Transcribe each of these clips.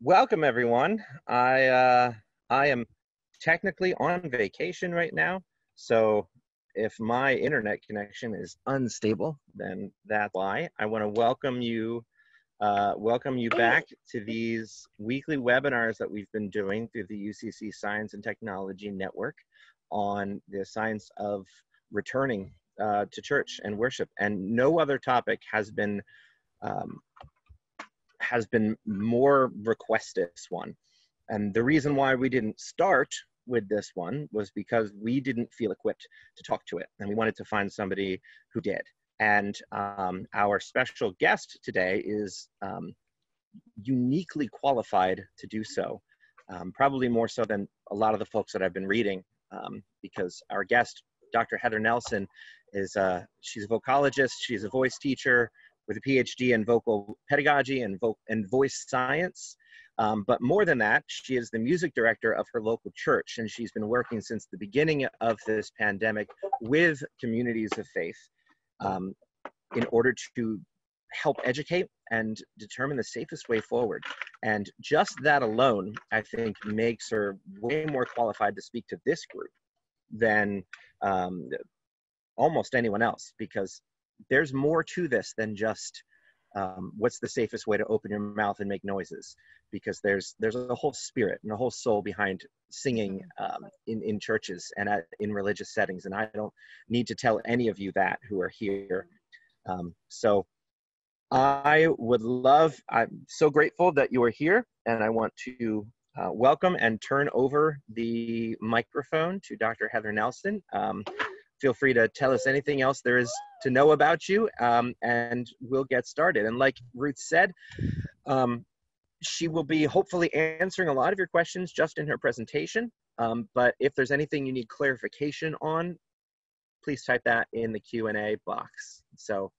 Welcome, everyone. I am technically on vacation right now, so if my internet connection is unstable, then that's why. I want to welcome you back to these weekly webinars that we've been doing through the UCC Science and Technology Network on the science of returning to church and worship. And no other topic has been more requested this one. And the reason why we didn't start with this one was because we didn't feel equipped to talk to it. And we wanted to find somebody who did. And our special guest today is uniquely qualified to do so, probably more so than a lot of the folks that I've been reading, because our guest, Dr. Heather Nelson, she's a vocalogist, she's a voice teacher with a PhD in vocal pedagogy and voice science. But more than that, she is the music director of her local church, and she's been working since the beginning of this pandemic with communities of faith in order to help educate and determine the safest way forward. And just that alone, I think, makes her way more qualified to speak to this group than almost anyone else, because there's more to this than just what's the safest way to open your mouth and make noises, because there's a whole spirit and a whole soul behind singing in churches and in religious settings. And I don't need to tell any of you that who are here. So I'm so grateful that you are here, and I want to welcome and turn over the microphone to Dr. Heather Nelson. Feel free to tell us anything else there is to know about you, and we'll get started. And like Ruth said, she will be hopefully answering a lot of your questions just in her presentation. But if there's anything you need clarification on, please type that in the Q&A box. So,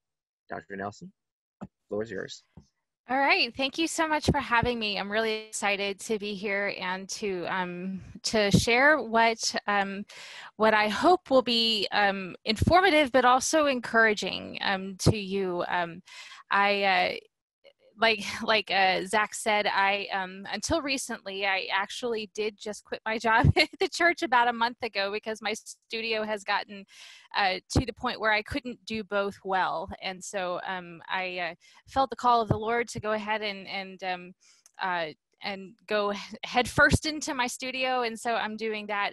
Dr. Nelson, the floor is yours. All right, thank you so much for having me. I'm really excited to be here and to share what I hope will be informative, but also encouraging to you. Like Zach said, until recently, I actually did just quit my job at the church about a month ago because my studio has gotten to the point where I couldn't do both well. And so I felt the call of the Lord to go ahead and go head first into my studio, and so I'm doing that.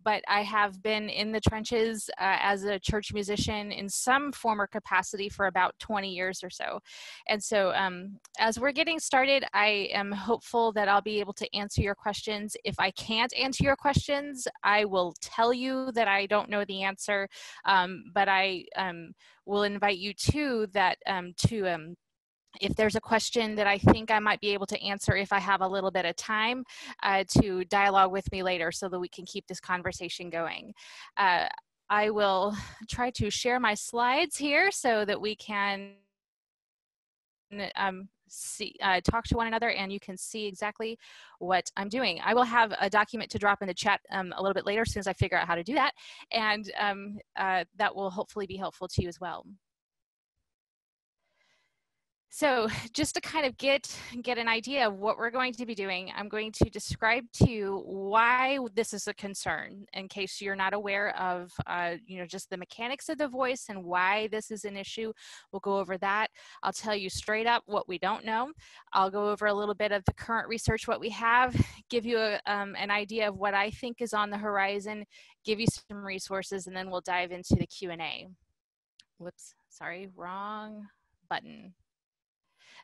But I have been in the trenches as a church musician in some form or capacity for about 20 years or so. And so as we're getting started, I am hopeful that I'll be able to answer your questions. If I can't answer your questions, I will tell you that I don't know the answer, but I will invite you to that if there's a question that I think I might be able to answer if I have a little bit of time, to dialogue with me later so that we can keep this conversation going. I will try to share my slides here so that we can talk to one another and you can see exactly what I'm doing. I will have a document to drop in the chat a little bit later as soon as I figure out how to do that, and that will hopefully be helpful to you as well. So just to kind of get an idea of what we're going to be doing, I'm going to describe to you why this is a concern in case you're not aware of, just the mechanics of the voice and why this is an issue. We'll go over that. I'll tell you straight up what we don't know. I'll go over a little bit of the current research, what we have, give you an idea of what I think is on the horizon, give you some resources, and then we'll dive into the Q&A. Whoops, sorry, wrong button.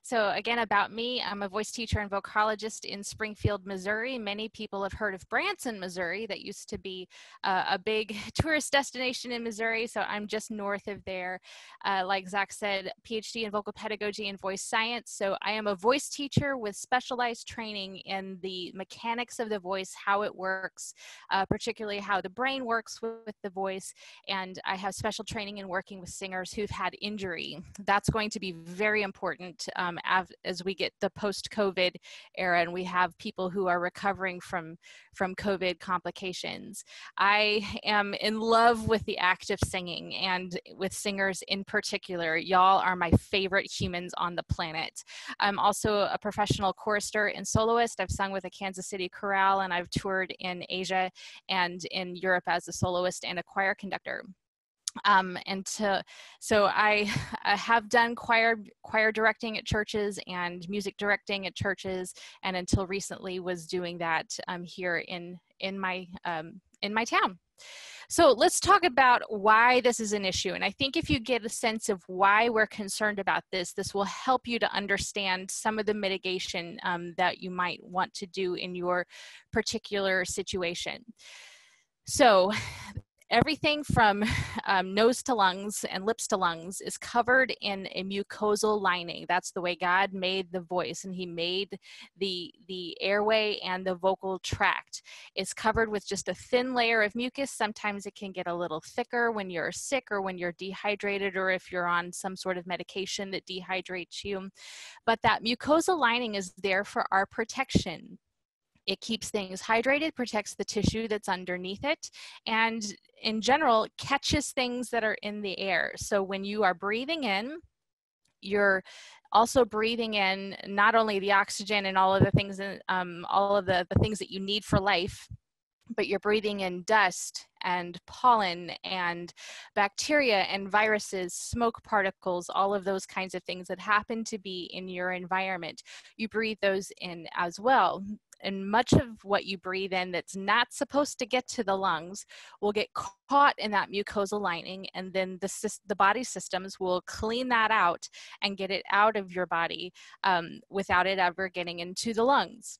So again, about me, I'm a voice teacher and vocalogist in Springfield, Missouri. Many people have heard of Branson, Missouri. That used to be a big tourist destination in Missouri, so I'm just north of there. Like Zach said, PhD in vocal pedagogy and voice science. So I am a voice teacher with specialized training in the mechanics of the voice, how it works, particularly how the brain works with the voice. And I have special training in working with singers who've had injury. That's going to be very important as we get the post-COVID era and we have people who are recovering from COVID complications. I am in love with the act of singing, and with singers in particular. Y'all are my favorite humans on the planet. I'm also a professional chorister and soloist. I've sung with the Kansas City Choral, and I've toured in Asia and in Europe as a soloist and a choir conductor. So I have done choir directing at churches and music directing at churches, and until recently was doing that here in my town. So let's talk about why this is an issue. And I think if you get a sense of why we're concerned about this, this will help you to understand some of the mitigation that you might want to do in your particular situation. So everything from nose to lungs and lips to lungs is covered in a mucosal lining. That's the way God made the voice, and he made the airway and the vocal tract. It's covered with just a thin layer of mucus. Sometimes it can get a little thicker when you're sick or when you're dehydrated, or if you're on some sort of medication that dehydrates you. But that mucosal lining is there for our protection. It keeps things hydrated, protects the tissue that's underneath it, and in general, catches things that are in the air. So when you are breathing in, you're also breathing in not only the oxygen and all of the things, all of the things that you need for life, but you're breathing in dust and pollen and bacteria and viruses, smoke particles, all of those kinds of things that happen to be in your environment. You breathe those in as well. And much of what you breathe in that's not supposed to get to the lungs will get caught in that mucosal lining, and then the body systems will clean that out and get it out of your body without it ever getting into the lungs.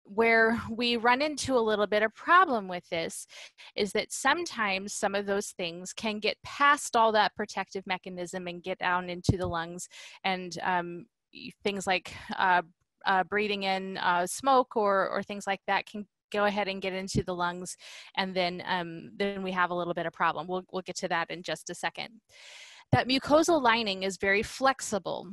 Where we run into a little bit of problem with this is that sometimes some of those things can get past all that protective mechanism and get down into the lungs, and things like breathing in smoke or things like that can go ahead and get into the lungs, and then we have a little bit of problem. We'll get to that in just a second. That mucosal lining is very flexible,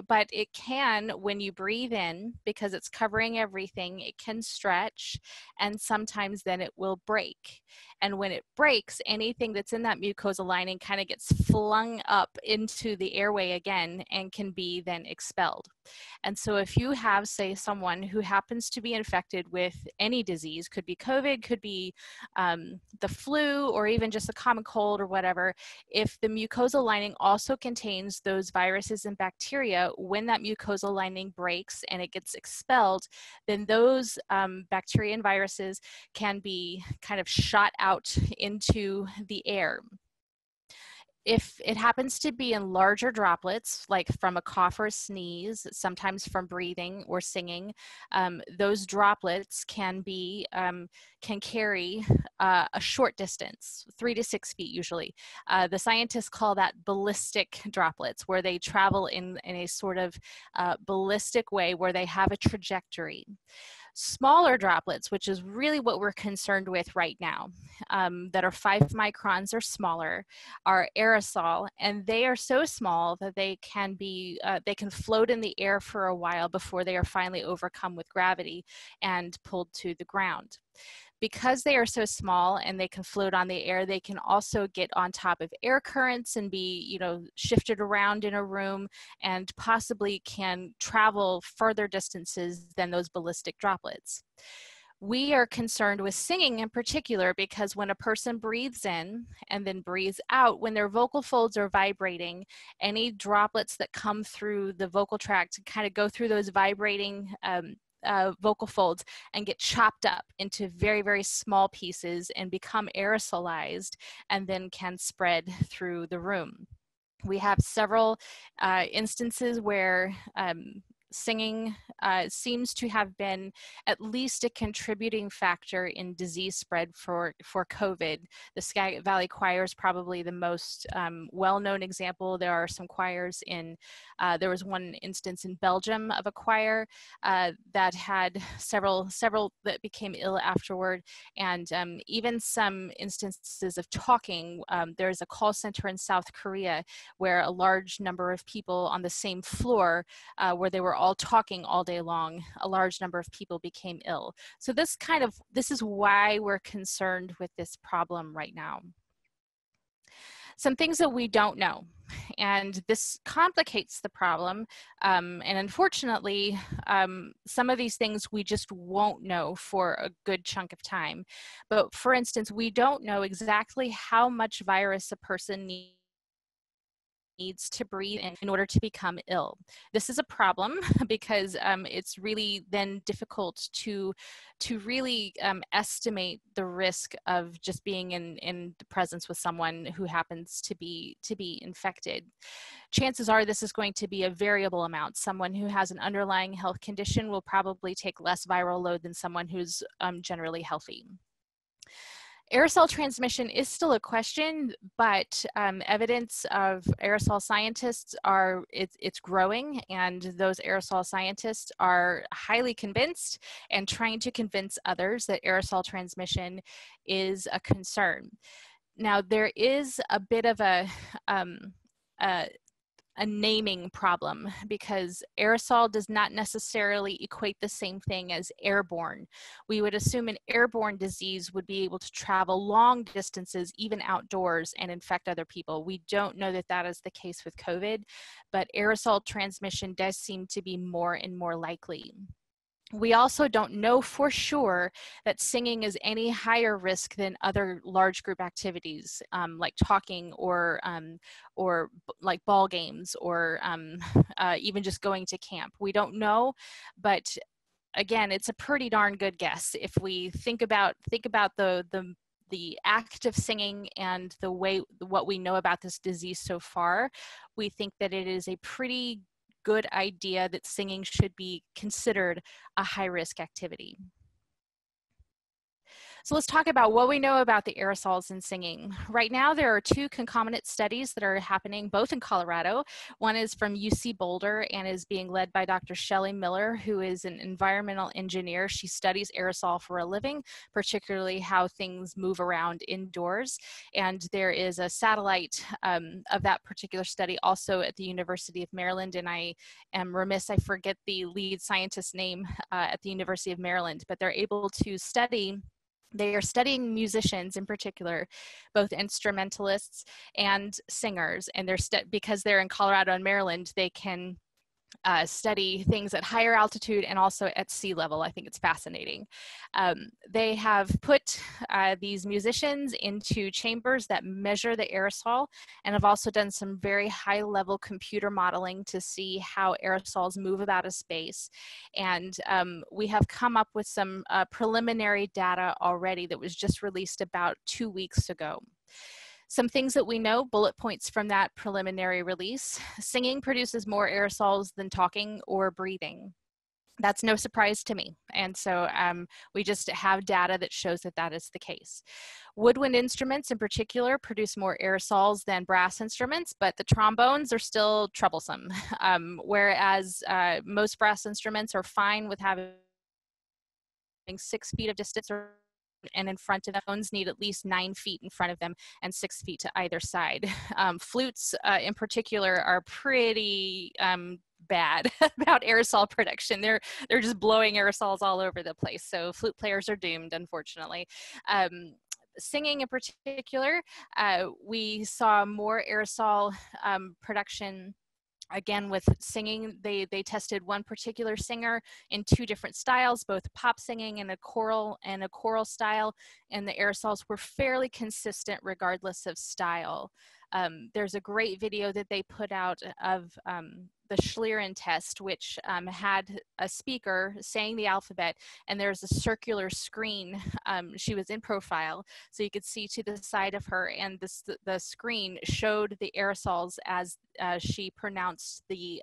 but it can, when you breathe in, because it's covering everything, it can stretch, and sometimes then it will break. And when it breaks, anything that's in that mucosal lining kind of gets flung up into the airway again and can be then expelled. And so if you have, say, someone who happens to be infected with any disease, could be COVID, could be the flu, or even just a common cold or whatever, if the mucosal lining also contains those viruses and bacteria, when that mucosal lining breaks and it gets expelled, then those bacteria and viruses can be kind of shot out into the air. If it happens to be in larger droplets, like from a cough or a sneeze, sometimes from breathing or singing, those droplets can carry a short distance, 3 to 6 feet usually. The scientists call that ballistic droplets, where they travel in a sort of ballistic way where they have a trajectory. Smaller droplets, which is really what we're concerned with right now, that are 5 microns or smaller, are aerosol, and they are so small that they can float in the air for a while before they are finally overcome with gravity and pulled to the ground. Because they are so small and they can float on the air, they can also get on top of air currents and be, shifted around in a room, and possibly can travel further distances than those ballistic droplets. We are concerned with singing in particular because when a person breathes in and then breathes out, when their vocal folds are vibrating, any droplets that come through the vocal tract kind of go through those vibrating vocal folds and get chopped up into very, very small pieces and become aerosolized, and then can spread through the room. We have several instances where singing seems to have been at least a contributing factor in disease spread for COVID. The Skagit Valley Choir is probably the most well-known example. There are some choirs in, there was one instance in Belgium of a choir that had several that became ill afterward, and even some instances of talking. There's a call center in South Korea where a large number of people on the same floor where they were all talking all day long, a large number of people became ill. So this is why we're concerned with this problem right now. Some things that we don't know, and this complicates the problem, and unfortunately some of these things we just won't know for a good chunk of time. But for instance, we don't know exactly how much virus a person needs to breathe in order to become ill. This is a problem because it's really then difficult to really estimate the risk of just being in the presence with someone who happens to be infected. Chances are this is going to be a variable amount. Someone who has an underlying health condition will probably take less viral load than someone who's generally healthy. Aerosol transmission is still a question, but evidence of aerosol scientists it's growing, and those aerosol scientists are highly convinced and trying to convince others that aerosol transmission is a concern. Now, there is a bit of a naming problem, because aerosol does not necessarily equate the same thing as airborne. We would assume an airborne disease would be able to travel long distances, even outdoors, and infect other people. We don't know that that is the case with COVID, but aerosol transmission does seem to be more and more likely. We also don't know for sure that singing is any higher risk than other large group activities, like talking or like ball games, or even just going to camp. We don't know, but again, it's a pretty darn good guess. If we think about the act of singing and what we know about this disease so far, we think that it is a pretty good idea that singing should be considered a high-risk activity. So let's talk about what we know about the aerosols in singing. Right now, there are two concomitant studies that are happening both in Colorado. One is from UC Boulder and is being led by Dr. Shelley Miller, who is an environmental engineer. She studies aerosol for a living, particularly how things move around indoors. And there is a satellite of that particular study also at the University of Maryland. And I am remiss, I forget the lead scientist's name at the University of Maryland, but they're able to study. They are studying musicians in particular, both instrumentalists and singers, and because they're in Colorado and Maryland, they can study things at higher altitude and also at sea level. I think it's fascinating. They have put these musicians into chambers that measure the aerosol, and have also done some very high level computer modeling to see how aerosols move about a space. And we have come up with some preliminary data already that was just released about 2 weeks ago. Some things that we know, bullet points from that preliminary release: singing produces more aerosols than talking or breathing. That's no surprise to me. And so we just have data that shows that that is the case. Woodwind instruments in particular produce more aerosols than brass instruments, but the trombones are still troublesome. Whereas most brass instruments are fine with having 6 feet of distance, and in front of them, phones need at least 9 feet in front of them and 6 feet to either side. Flutes in particular are pretty bad about aerosol production. They're just blowing aerosols all over the place. So flute players are doomed, unfortunately. Singing in particular, we saw more aerosol production. Again, with singing, they tested one particular singer in 2 different styles, both pop singing and a choral style, and the aerosols were fairly consistent regardless of style. There's a great video that they put out of the Schlieren test, which had a speaker saying the alphabet, and there's a circular screen. She was in profile, so you could see to the side of her, and the screen showed the aerosols as she pronounced the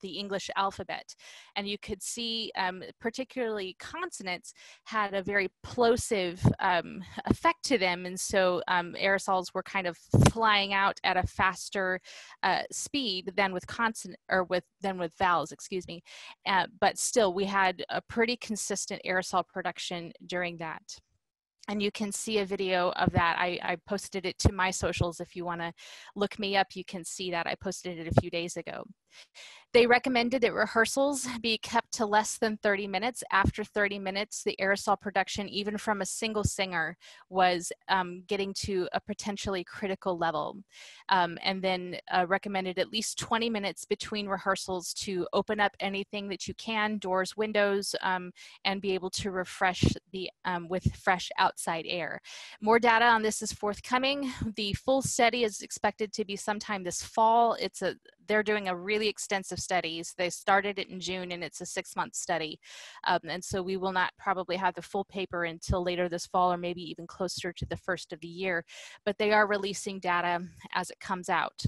English alphabet. And you could see particularly consonants had a very plosive effect to them, and so aerosols were kind of flying out at a faster speed than with consonant than with vowels, excuse me. But still, we had a pretty consistent aerosol production during that. And you can see a video of that. I posted it to my socials. If you want to look me up, you can see that. I posted it a few days ago. They recommended that rehearsals be kept to less than 30 minutes. After 30 minutes, the aerosol production, even from a single singer, was getting to a potentially critical level. And then recommended at least 20 minutes between rehearsals to open up anything that you can, doors, windows, and be able to refresh with fresh outside air. More data on this is forthcoming. The full study is expected to be sometime this fall. They're doing a really extensive studies. They started it in June, and it's a 6-month study. And so we will not probably have the full paper until later this fall, or maybe even closer to the first of the year, but they are releasing data as it comes out.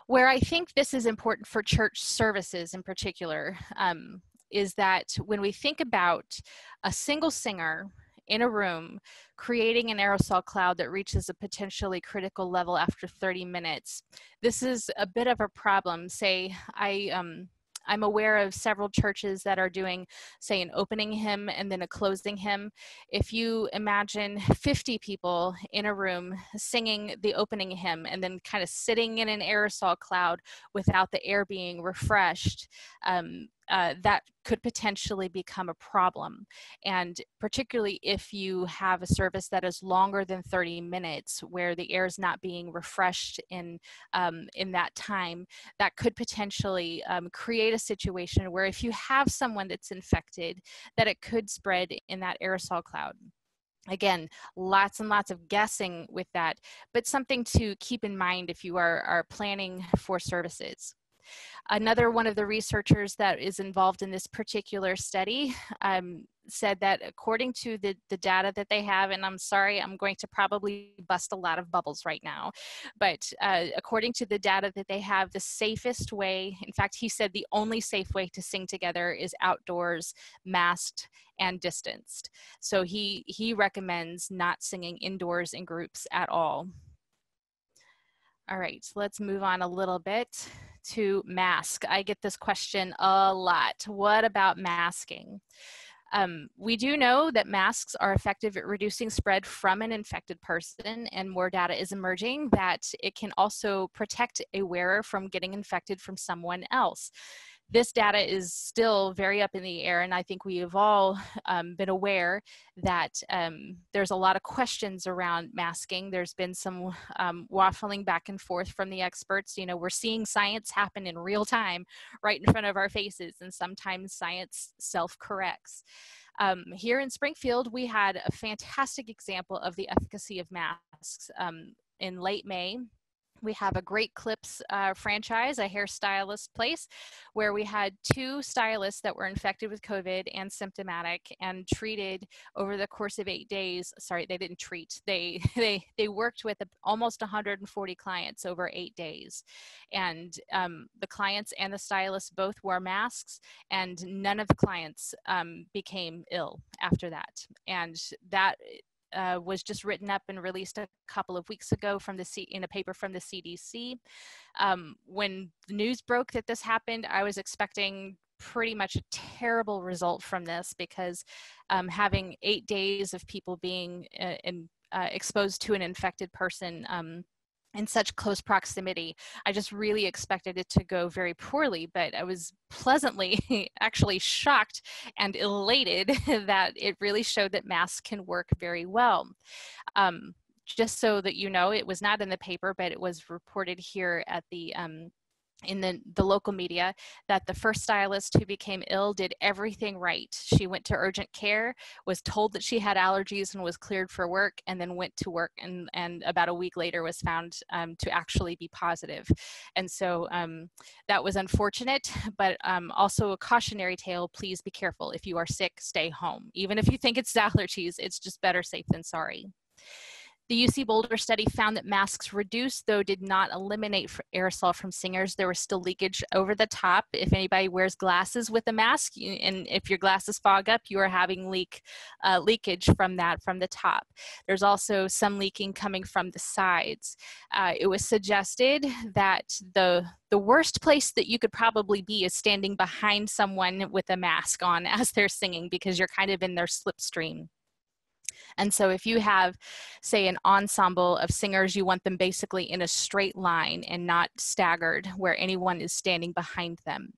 Where I think this is important for church services in particular is that when we think about a single singer in a room creating an aerosol cloud that reaches a potentially critical level after 30 minutes, this is a bit of a problem. Say, I'm aware of several churches that are doing, say, an opening hymn and then a closing hymn. If you imagine 50 people in a room singing the opening hymn and then kind of sitting in an aerosol cloud without the air being refreshed, that could potentially become a problem. And particularly if you have a service that is longer than 30 minutes where the air is not being refreshed in that time, that could potentially create a situation where if you have someone that's infected, that it could spread in that aerosol cloud. Again, lots and lots of guessing with that, but something to keep in mind if you are planning for services. Another one of the researchers that is involved in this particular study said that according to the data that they have, and I'm sorry, I'm going to probably bust a lot of bubbles right now, but according to the data that they have, the safest way, in fact, he said the only safe way to sing together is outdoors, masked, and distanced. So he recommends not singing indoors in groups at all. All right, so let's move on a little bit to mask. I get this question a lot. What about masking? We do know that masks are effective at reducing spread from an infected person, and more data is emerging that it can also protect a wearer from getting infected from someone else. This data is still very up in the air, and I think we have all been aware that there's a lot of questions around masking. There's been some waffling back and forth from the experts. You know, we're seeing science happen in real time right in front of our faces, and sometimes science self-corrects. Here in Springfield, we had a fantastic example of the efficacy of masks. In late May, we have a Great Clips franchise, a hairstylist place, where we had 2 stylists that were infected with COVID and symptomatic and treated over the course of 8 days. Sorry, they didn't treat. They worked with almost 140 clients over 8 days. And the clients and the stylists both wore masks, and none of the clients became ill after that. And that was just written up and released a couple of weeks ago in a paper from the CDC. When the news broke that this happened, I was expecting pretty much a terrible result from this, because having 8 days of people being exposed to an infected person in such close proximity, I just really expected it to go very poorly, but I was pleasantly actually shocked and elated that it really showed that masks can work very well. Just so that you know, it was not in the paper, but it was reported here at the in the local media that the first stylist who became ill did everything right. She went to urgent care, was told that she had allergies and was cleared for work, and then went to work, and about a week later was found to actually be positive. And so that was unfortunate, but also a cautionary tale. Please be careful. If you are sick, stay home. Even if you think it's allergies, it's just better safe than sorry. The UC Boulder study found that masks reduced, though did not eliminate aerosol from singers. There was still leakage over the top. If anybody wears glasses with a mask, and if your glasses fog up, you are having leakage from the top. There's also some leaking coming from the sides. It was suggested that the worst place that you could probably be is standing behind someone with a mask on as they're singing, because you're kind of in their slipstream. And so if you have, say, an ensemble of singers, you want them basically in a straight line and not staggered where anyone is standing behind them.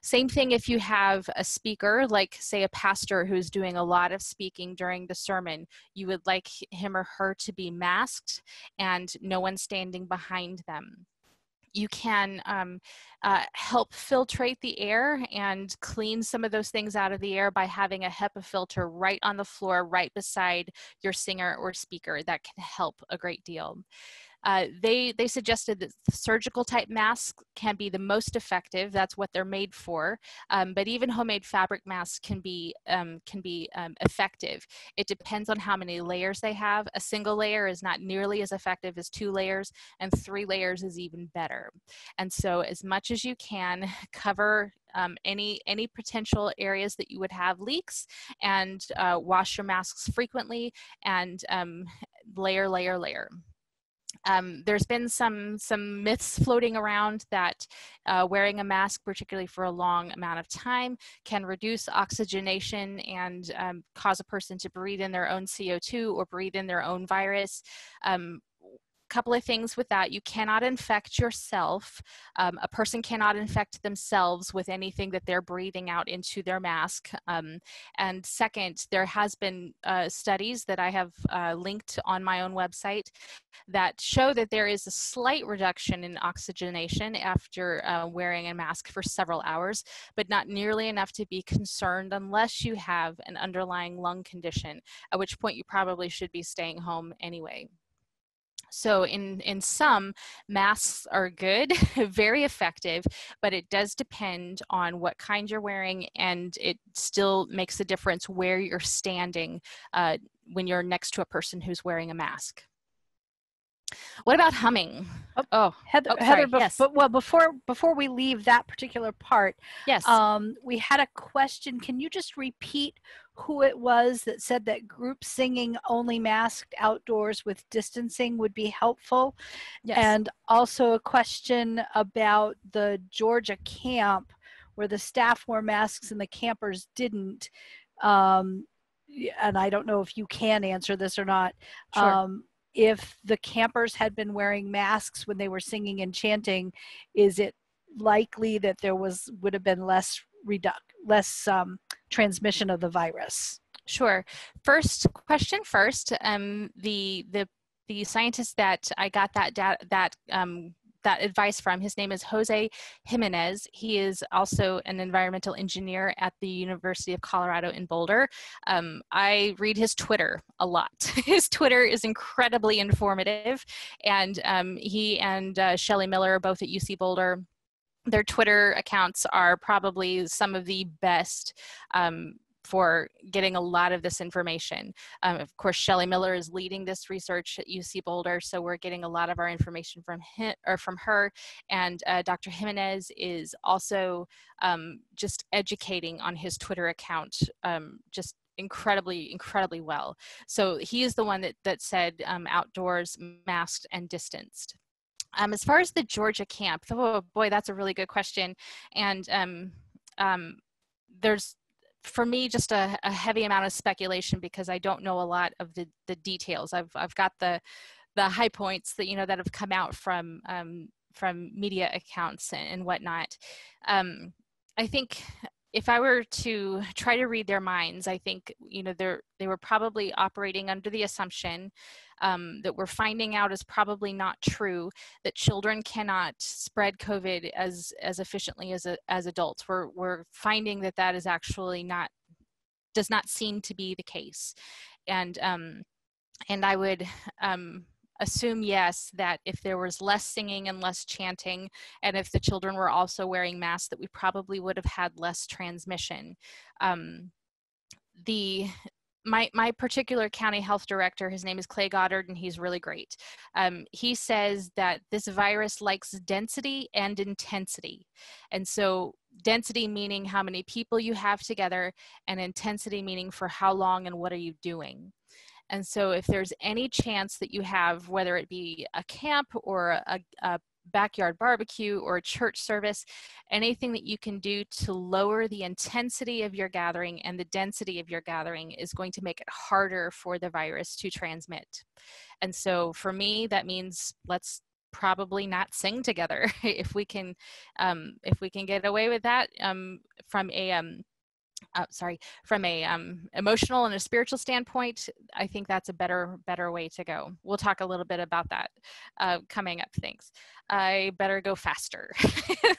Same thing if you have a speaker, like say a pastor who's doing a lot of speaking during the sermon, you would like him or her to be masked and no one standing behind them. You can help filtrate the air and clean some of those things out of the air by having a HEPA filter right on the floor, right beside your singer or speaker. That can help a great deal. They suggested that the surgical type masks can be the most effective. That's what they're made for. But even homemade fabric masks can be effective. It depends on how many layers they have. A single layer is not nearly as effective as 2 layers, and 3 layers is even better. And so as much as you can, cover any potential areas that you would have leaks, and wash your masks frequently, and layer. There's been some myths floating around that wearing a mask, particularly for a long amount of time, can reduce oxygenation and cause a person to breathe in their own CO2 or breathe in their own virus. Couple of things with that: you cannot infect yourself. A person cannot infect themselves with anything that they're breathing out into their mask. And second, there has been studies that I have linked on my own website that show that there is a slight reduction in oxygenation after wearing a mask for several hours, but not nearly enough to be concerned unless you have an underlying lung condition, at which point you probably should be staying home anyway. So in sum, masks are good, very effective, but it does depend on what kind you're wearing, and it still makes a difference where you're standing when you're next to a person who's wearing a mask. What about humming? Heather, yes. Well, before we leave that particular part, yes, we had a question. Can you just repeat who it was that said that group singing only masked outdoors with distancing would be helpful? Yes. And also a question about the Georgia camp where the staff wore masks and the campers didn't. And I don't know if you can answer this or not. Sure. If the campers had been wearing masks when they were singing and chanting, is it likely that there would have been less transmission of the virus? Sure. First question first. The scientist that I got that advice from, his name is Jose Jimenez. He is also an environmental engineer at the University of Colorado in Boulder. I read his Twitter a lot. His Twitter is incredibly informative, and he and Shelley Miller are both at UC Boulder. Their Twitter accounts are probably some of the best for getting a lot of this information. Of course, Shelley Miller is leading this research at UC Boulder, so we're getting a lot of our information from him or from her. And Dr. Jimenez is also just educating on his Twitter account, just incredibly well. So he is the one that said outdoors, masked, and distanced. As far as the Georgia camp, oh boy, that's a really good question. And there's, for me, just a heavy amount of speculation because I don't know a lot of the details. I've got the high points that that have come out from media accounts and whatnot. I think if I were to try to read their minds, I think, you know, they were probably operating under the assumption that we're finding out is probably not true, that children cannot spread COVID as efficiently as adults. We're finding that that is actually does not seem to be the case. And I would assume, yes, that if there was less singing and less chanting, and if the children were also wearing masks, that we probably would have had less transmission. My particular county health director, his name is Clay Goddard, and he's really great. He says that this virus likes density and intensity. And so density meaning how many people you have together, and intensity meaning for how long and what are you doing. And so if there's any chance that you have, whether it be a camp or a backyard barbecue or a church service, anything that you can do to lower the intensity of your gathering and the density of your gathering is going to make it harder for the virus to transmit. And so for me, that means let's probably not sing together if we can get away with that from a emotional and a spiritual standpoint. I think that's a better way to go. We'll talk a little bit about that coming up. Thanks. I better go faster.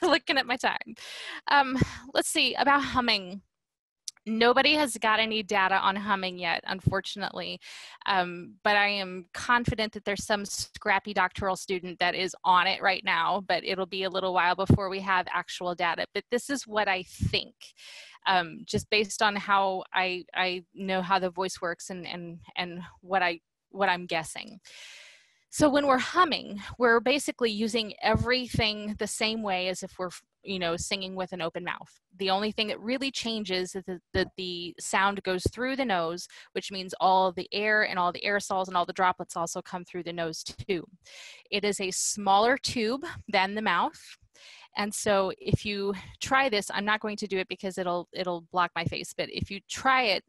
Looking at my time. Let's see about humming. Nobody has got any data on humming yet, unfortunately, but I am confident that there's some scrappy doctoral student that is on it right now, but it'll be a little while before we have actual data. But this is what I think, just based on how I know how the voice works and what I'm guessing. So when we're humming, we're basically using everything the same way as if we're, you know, singing with an open mouth. The only thing that really changes is that the sound goes through the nose, which means all the air and all the aerosols and all the droplets also come through the nose too. It is a smaller tube than the mouth. And so if you try this, I'm not going to do it because it'll block my face, but if you try it,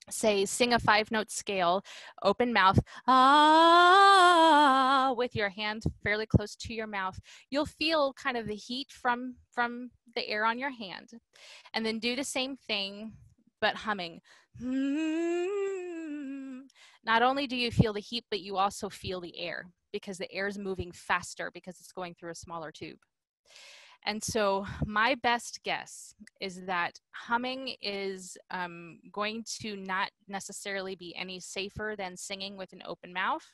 say sing a 5-note scale, open mouth, ah, with your hand fairly close to your mouth, you'll feel kind of the heat from the air on your hand. And then do the same thing, but humming. Not only do you feel the heat, but you also feel the air because the air is moving faster because it's going through a smaller tube. And so my best guess is that humming is going to not necessarily be any safer than singing with an open mouth.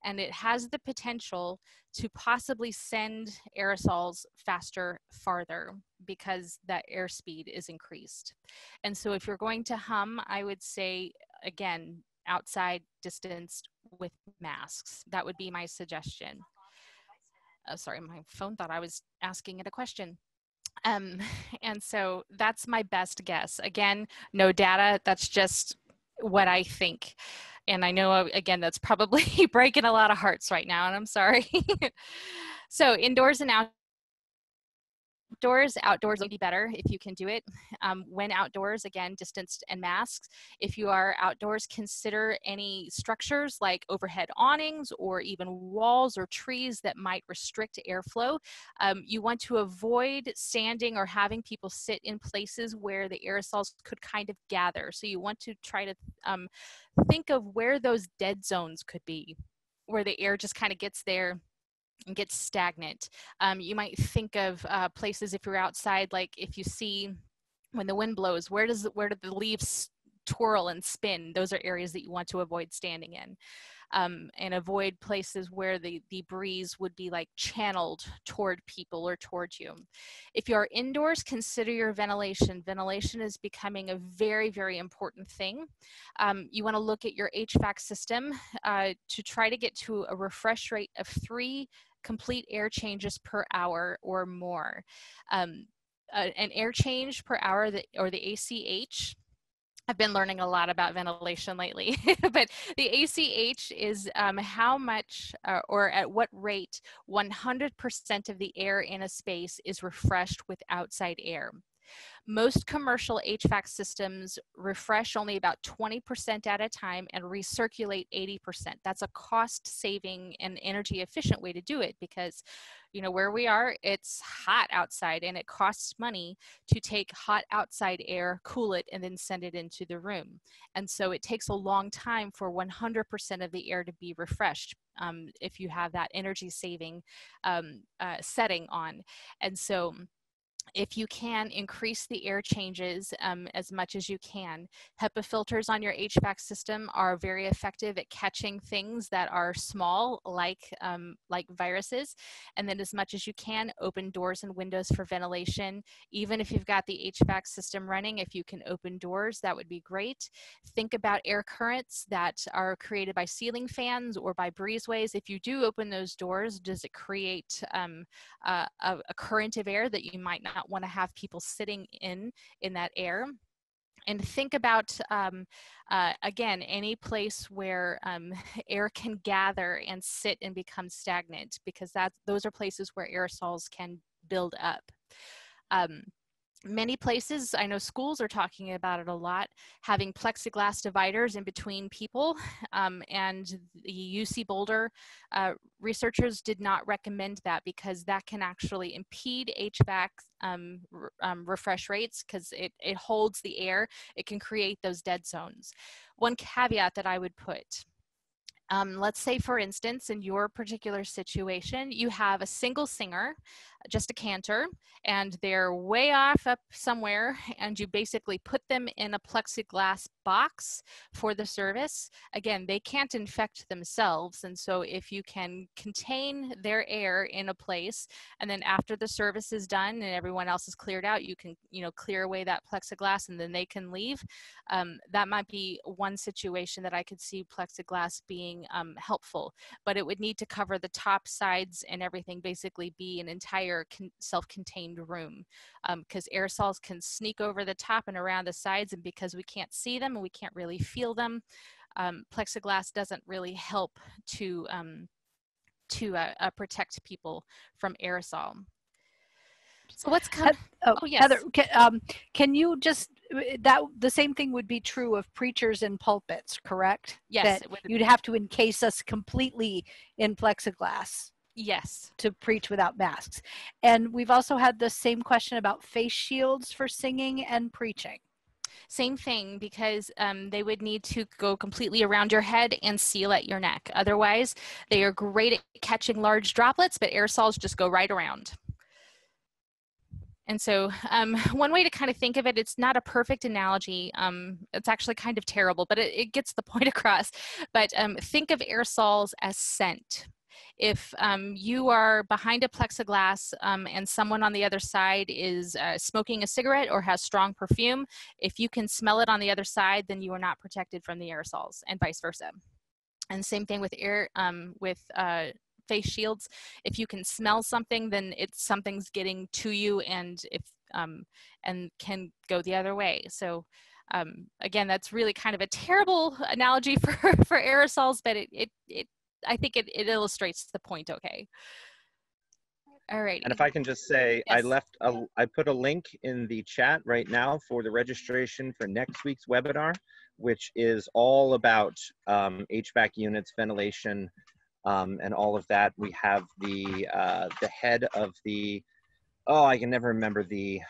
And it has the potential to possibly send aerosols faster, farther, because that airspeed is increased. And so if you're going to hum, I would say, again, outside, distanced, with masks. That would be my suggestion. Sorry, my phone thought I was asking it a question. And so that's my best guess. Again, no data, that's just what I think. And I know, again, that's probably breaking a lot of hearts right now, and I'm sorry. So indoors and outdoors will be better if you can do it. When outdoors, again, distanced and masks. If you are outdoors, consider any structures like overhead awnings or even walls or trees that might restrict airflow. You want to avoid standing or having people sit in places where the aerosols could kind of gather. So you want to try to think of where those dead zones could be, where the air just kind of gets there and gets stagnant. You might think of places if you're outside, like if you see when the wind blows, where do the leaves twirl and spin? Those are areas that you want to avoid standing in. And avoid places where the breeze would be like channeled toward people or towards you. If you are indoors, consider your ventilation. Ventilation is becoming a very, very important thing. You want to look at your HVAC system to try to get to a refresh rate of 3 complete air changes per hour or more. An air change per hour, or the ACH, I've been learning a lot about ventilation lately, but the ACH is how much or at what rate 100% of the air in a space is refreshed with outside air. Most commercial HVAC systems refresh only about 20% at a time and recirculate 80%. That's a cost saving and energy efficient way to do it, because you know where we are, it's hot outside and it costs money to take hot outside air, cool it, and then send it into the room. And so it takes a long time for 100% of the air to be refreshed if you have that energy saving setting on. And so if you can increase the air changes as much as you can. HEPA filters on your HVAC system are very effective at catching things that are small, like viruses. And then as much as you can, open doors and windows for ventilation. Even if you've got the HVAC system running, if you can open doors, that would be great. Think about air currents that are created by ceiling fans or by breezeways. If you do open those doors, does it create a current of air that you might not want to have people sitting in that air? And think about, again, any place where air can gather and sit and become stagnant, because those are places where aerosols can build up. Many places, I know schools are talking about it a lot, having plexiglass dividers in between people, and the UC Boulder researchers did not recommend that, because that can actually impede HVAC refresh rates, because it holds the air. It can create those dead zones. One caveat that I would put, let's say, for instance, in your particular situation, you have a single singer, just a cantor, and they're way off up somewhere, and you basically put them in a plexiglass box for the service. Again, they can't infect themselves, and so if you can contain their air in a place, and then after the service is done and everyone else is cleared out, you can, clear away that plexiglass and then they can leave. That might be one situation that I could see plexiglass being helpful, but it would need to cover the top, sides, and everything, basically be an entire self-contained room, because aerosols can sneak over the top and around the sides, and because we can't see them and we can't really feel them, plexiglass doesn't really help to protect people from aerosol. So what's coming? Oh, yes. Heather, can you just, the same thing would be true of preachers in pulpits, correct? Yes. That you'd have to encase us completely in plexiglass. Yes. To preach without masks. And we've also had the same question about face shields for singing and preaching. Same thing, because they would need to go completely around your head and seal at your neck. Otherwise, they are great at catching large droplets, but aerosols just go right around. And so one way to kind of think of it, it's not a perfect analogy. It's actually kind of terrible, but it gets the point across. But think of aerosols as scent. If you are behind a plexiglass and someone on the other side is smoking a cigarette or has strong perfume, if you can smell it on the other side, then you are not protected from the aerosols, and vice versa. And same thing with face shields. If you can smell something, then something's getting to you, and and can go the other way. So again, that's really kind of a terrible analogy for aerosols, but I think it illustrates the point okay. All right. And if I can just say, yes. I put a link in the chat right now for the registration for next week's webinar, which is all about HVAC units, ventilation, and all of that. We have the head of the, I can never remember the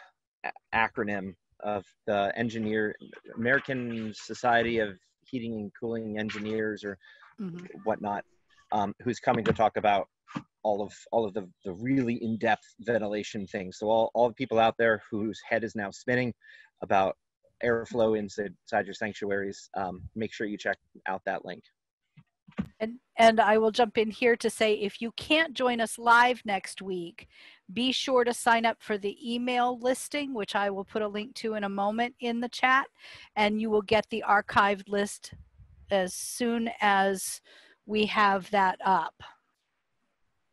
acronym of the American Society of Heating and Cooling Engineers, or whatnot, who's coming to talk about all of the really in-depth ventilation things. So all the people out there whose head is now spinning about airflow inside your sanctuaries, make sure you check out that link. And I will jump in here to say, if you can't join us live next week, be sure to sign up for the email listing, which I will put a link to in a moment in the chat, and you will get the archived list as soon as we have that up.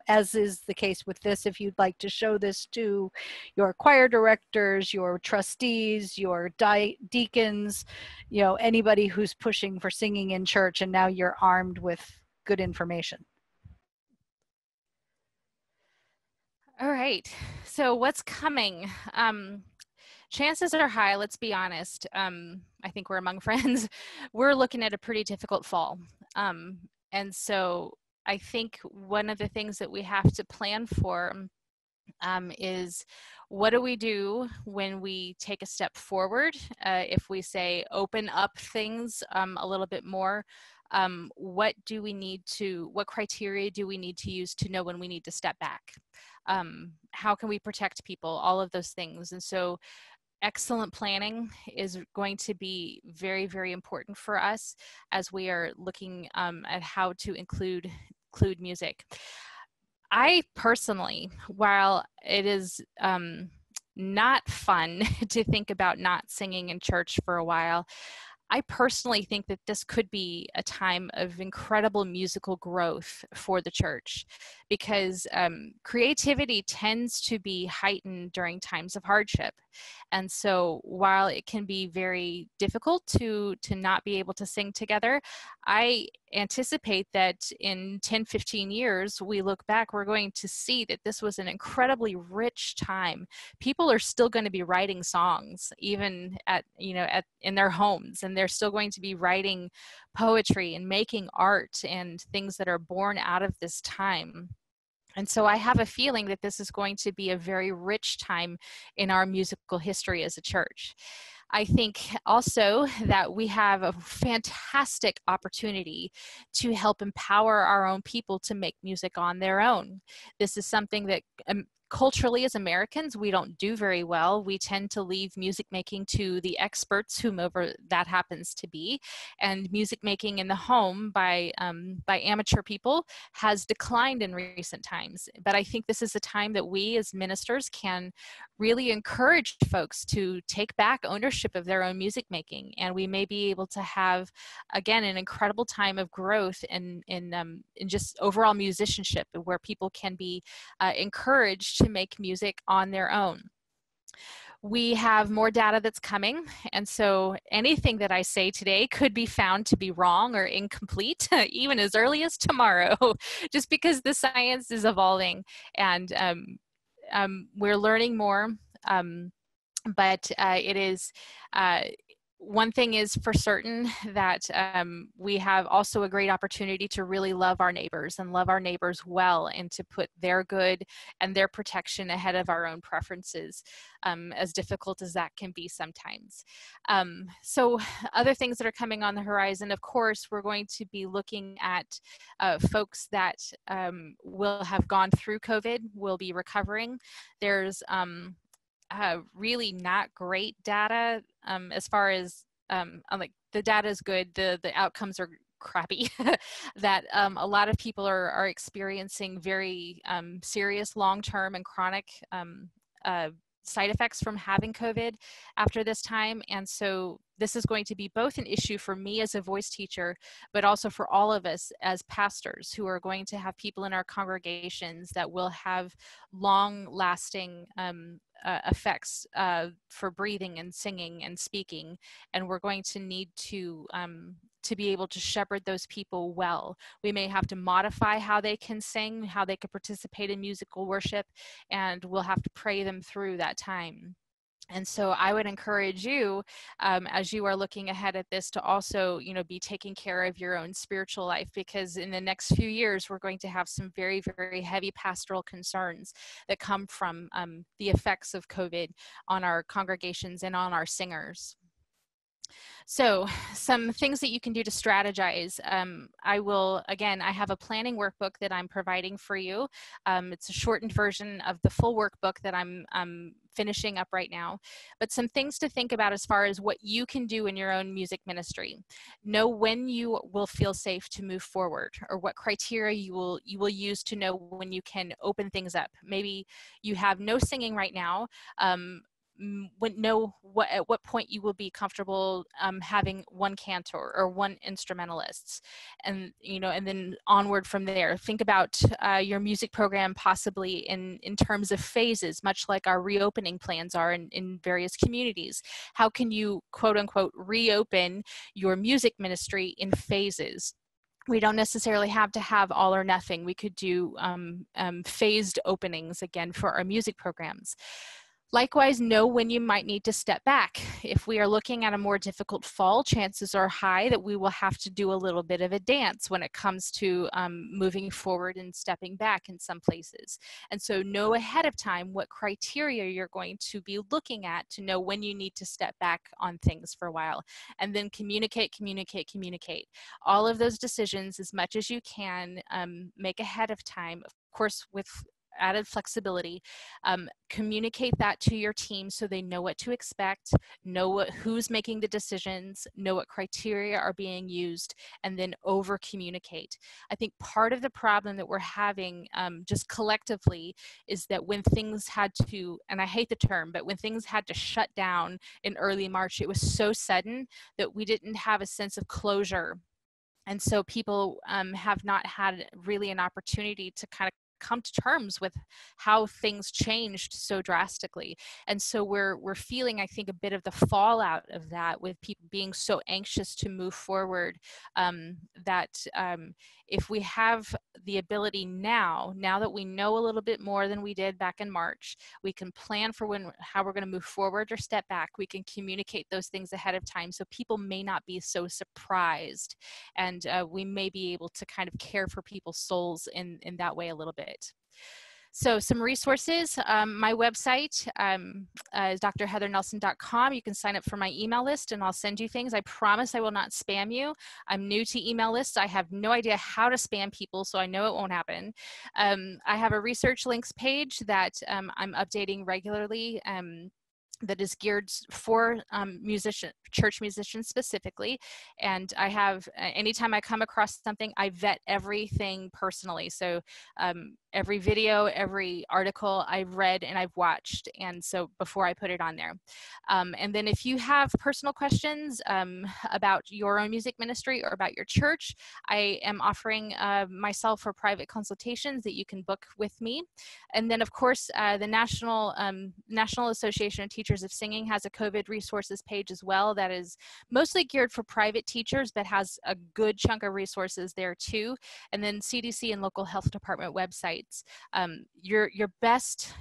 As is the case with this, if you'd like to show this to your choir directors, your trustees, your deacons, anybody who's pushing for singing in church, and now you're armed with good information. All right, so what's coming? chances are high, let's be honest, I think we're among friends, we're looking at a pretty difficult fall. And so I think one of the things that we have to plan for is, what do we do when we take a step forward? If we say open up things a little bit more, what criteria do we need to use to know when we need to step back? How can we protect people? All of those things. And so excellent planning is going to be very, very important for us as we are looking at how to include music. I personally, while it is not fun to think about not singing in church for a while, I personally think that this could be a time of incredible musical growth for the church, because creativity tends to be heightened during times of hardship. And so while it can be very difficult to not be able to sing together, I anticipate that in 10, 15 years, we look back, we're going to see that this was an incredibly rich time. People are still going to be writing songs, even in their homes, and they're still going to be writing poetry and making art and things that are born out of this time. And so I have a feeling that this is going to be a very rich time in our musical history as a church. I think also that we have a fantastic opportunity to help empower our own people to make music on their own. This is something that culturally, as Americans, we don't do very well. We tend to leave music making to the experts, whomever that happens to be. And music making in the home by amateur people has declined in recent times. But I think this is a time that we as ministers can really encourage folks to take back ownership of their own music making. And we may be able to have, again, an incredible time of growth in just overall musicianship, where people can be encouraged to make music on their own. We have more data that's coming, and so anything that I say today could be found to be wrong or incomplete even as early as tomorrow, just because the science is evolving and we're learning more. But it is one thing is for certain, that we have also a great opportunity to really love our neighbors and love our neighbors well, and to put their good and their protection ahead of our own preferences, as difficult as that can be sometimes. So other things that are coming on the horizon, of course, we're going to be looking at folks that will have gone through COVID, will be recovering. There's really not great data as far as like the data is good, the outcomes are crappy. That a lot of people are experiencing very serious long-term and chronic side effects from having COVID after this time. And so this is going to be both an issue for me as a voice teacher, but also for all of us as pastors, who are going to have people in our congregations that will have long-lasting effects for breathing and singing and speaking. And we're going to need to be able to shepherd those people well. We may have to modify how they can sing, how they can participate in musical worship, and we'll have to pray them through that time. And so I would encourage you, as you are looking ahead at this, to also, be taking care of your own spiritual life, because in the next few years, we're going to have some very, very heavy pastoral concerns that come from the effects of COVID on our congregations and on our singers. So some things that you can do to strategize. I have a planning workbook that I'm providing for you. It's a shortened version of the full workbook that I'm finishing up right now. But some things to think about as far as what you can do in your own music ministry. Know when you will feel safe to move forward, or what criteria you will use to know when you can open things up. Maybe you have no singing right now. At what point you will be comfortable having one cantor or one instrumentalist, and then onward from there. Think about your music program possibly in terms of phases, much like our reopening plans are in various communities. How can you, quote unquote, reopen your music ministry in phases? We don't necessarily have to have all or nothing. We could do phased openings again for our music programs. Likewise, know when you might need to step back. If we are looking at a more difficult fall, chances are high that we will have to do a little bit of a dance when it comes to moving forward and stepping back in some places. And so know ahead of time what criteria you're going to be looking at to know when you need to step back on things for a while. And then communicate, communicate, communicate. All of those decisions, as much as you can, make ahead of time, of course, with added flexibility. Communicate that to your team so they know what to expect, know who's making the decisions, know what criteria are being used, and then over communicate. I think part of the problem that we're having just collectively is that when things had to, and I hate the term, but when things had to shut down in early March, it was so sudden that we didn't have a sense of closure. And so people have not had really an opportunity to kind of come to terms with how things changed so drastically. And so we're feeling, I think, a bit of the fallout of that, with people being so anxious to move forward, that if we have the ability now that we know a little bit more than we did back in March, we can plan for how we're going to move forward or step back. We can communicate those things ahead of time so people may not be so surprised, and we may be able to kind of care for people's souls in that way a little bit. So some resources, my website is drheathernelson.com. You can sign up for my email list and I'll send you things. I promise I will not spam you. I'm new to email lists. I have no idea how to spam people, so I know it won't happen. I have a research links page that I'm updating regularly, that is geared for church musicians specifically. And I have, anytime I come across something, I vet everything personally. So every video, every article I've read and I've watched, and so before I put it on there. And then if you have personal questions about your own music ministry or about your church, I am offering myself for private consultations that you can book with me. And then of course, the National Association of Teachers of Singing has a COVID resources page as well that is mostly geared for private teachers, but has a good chunk of resources there too. And then CDC and local health department websites. Your best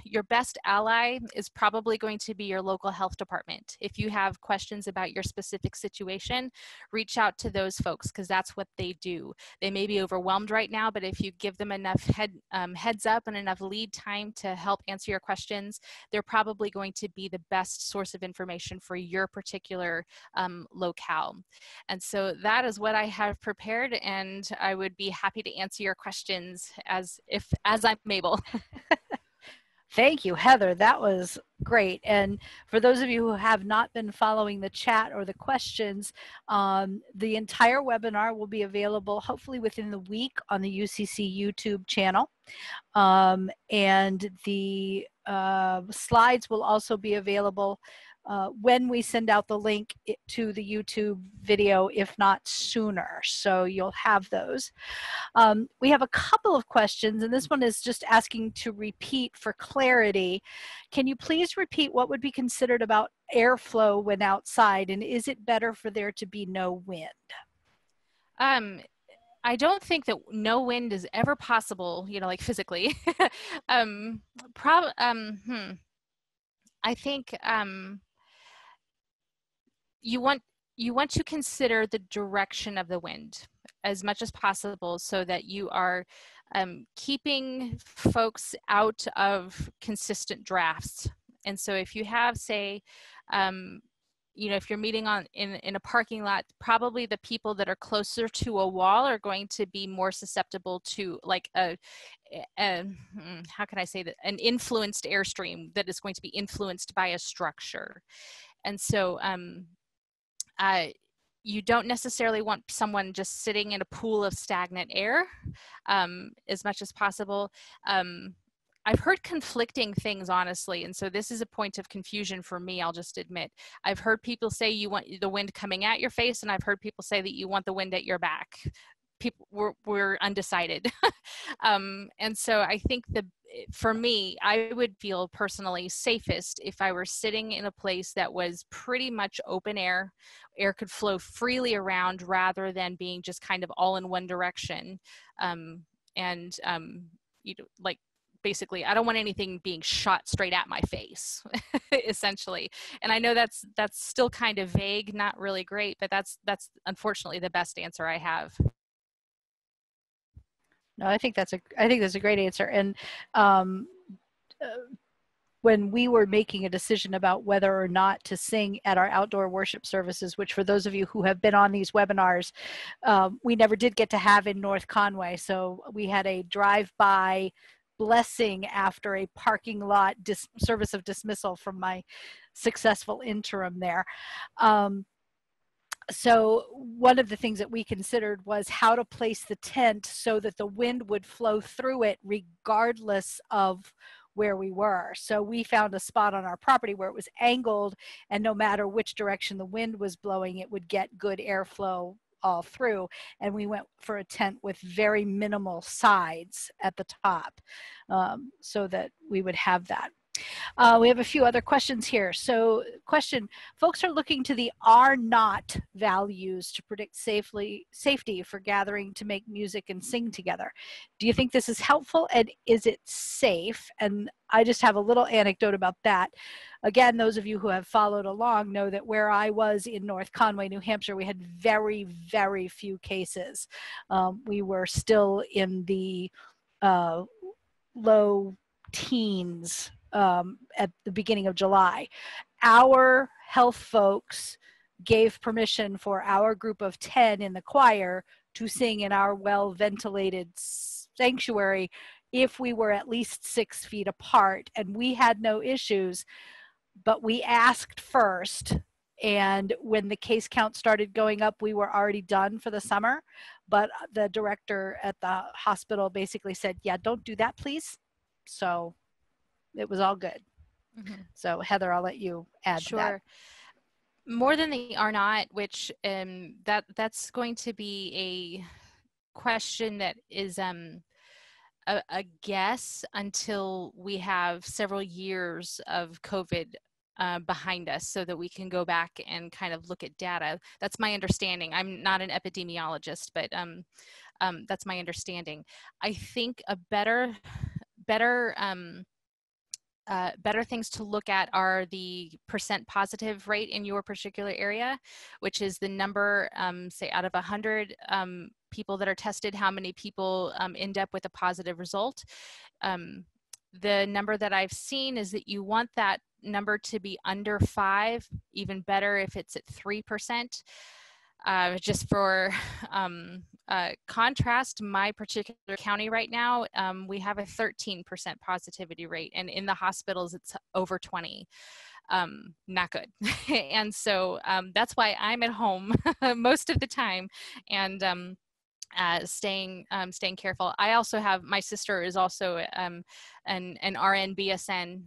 ally is probably going to be your local health department. If you have questions about your specific situation, reach out to those folks, because that's what they do. They may be overwhelmed right now, but if you give them enough heads up and enough lead time to help answer your questions, they're probably going to be the best source of information for your particular locale. And so that is what I have prepared, and I would be happy to answer your questions as I'm able. Thank you, Heather. That was great. And for those of you who have not been following the chat or the questions, the entire webinar will be available hopefully within the week on the UCC YouTube channel. And the slides will also be available when we send out the link to the YouTube video, if not sooner. So you'll have those. We have a couple of questions, and this one is just asking to repeat for clarity. Can you please repeat what would be considered about airflow when outside, and is it better for there to be no wind? I don't think that no wind is ever possible, like physically. I think you want to consider the direction of the wind as much as possible, so that you are keeping folks out of consistent drafts. And so if you have, say, if you're meeting in a parking lot, probably the people that are closer to a wall are going to be more susceptible to, like, how can I say that, an influenced airstream that is going to be influenced by a structure. And so you don't necessarily want someone just sitting in a pool of stagnant air as much as possible. I've heard conflicting things, honestly, and so this is a point of confusion for me, I'll just admit. I've heard people say you want the wind coming at your face, and I've heard people say that you want the wind at your back. People were undecided. And so I think for me, I would feel personally safest if I were sitting in a place that was pretty much open air. Air could flow freely around rather than being just kind of all in one direction. Like basically, I don't want anything being shot straight at my face, essentially. And I know that's still kind of vague, not really great, but that's unfortunately the best answer I have. No, I think that's a great answer. And when we were making a decision about whether or not to sing at our outdoor worship services, which for those of you who have been on these webinars, we never did get to have in North Conway. So we had a drive-by blessing after a parking lot service of dismissal from my successful interim there. So one of the things that we considered was how to place the tent so that the wind would flow through it regardless of where we were. So we found a spot on our property where it was angled, and no matter which direction the wind was blowing, it would get good airflow all through. And we went for a tent with very minimal sides at the top, so that we would have that. We have a few other questions here. So question, folks are looking to the are not values to predict safety for gathering to make music and sing together. Do you think this is helpful, and is it safe? And I just have a little anecdote about that. Again, those of you who have followed along know that where I was in North Conway, New Hampshire, we had very, very few cases. We were still in the low teens at the beginning of July. Our health folks gave permission for our group of 10 in the choir to sing in our well-ventilated sanctuary if we were at least 6 feet apart, and we had no issues, but we asked first. And when the case count started going up, we were already done for the summer, but the director at the hospital basically said, yeah, don't do that, please. So it was all good. Mm-hmm. So Heather, I'll let you add to that. More than the are not, which that's going to be a question that is a guess until we have several years of COVID behind us, so that we can go back and kind of look at data. That's my understanding. I'm not an epidemiologist, but that's my understanding. I think a better things to look at are the % positive rate in your particular area, which is the number, say out of 100 people that are tested, how many people end up with a positive result. The number that I've seen is that you want that number to be under 5, even better if it's at 3%. Just for contrast, my particular county right now, we have a 13% positivity rate, and in the hospitals it's over 20. Not good. And so that's why I'm at home most of the time, and staying careful. I also have, my sister is also an RN BSN,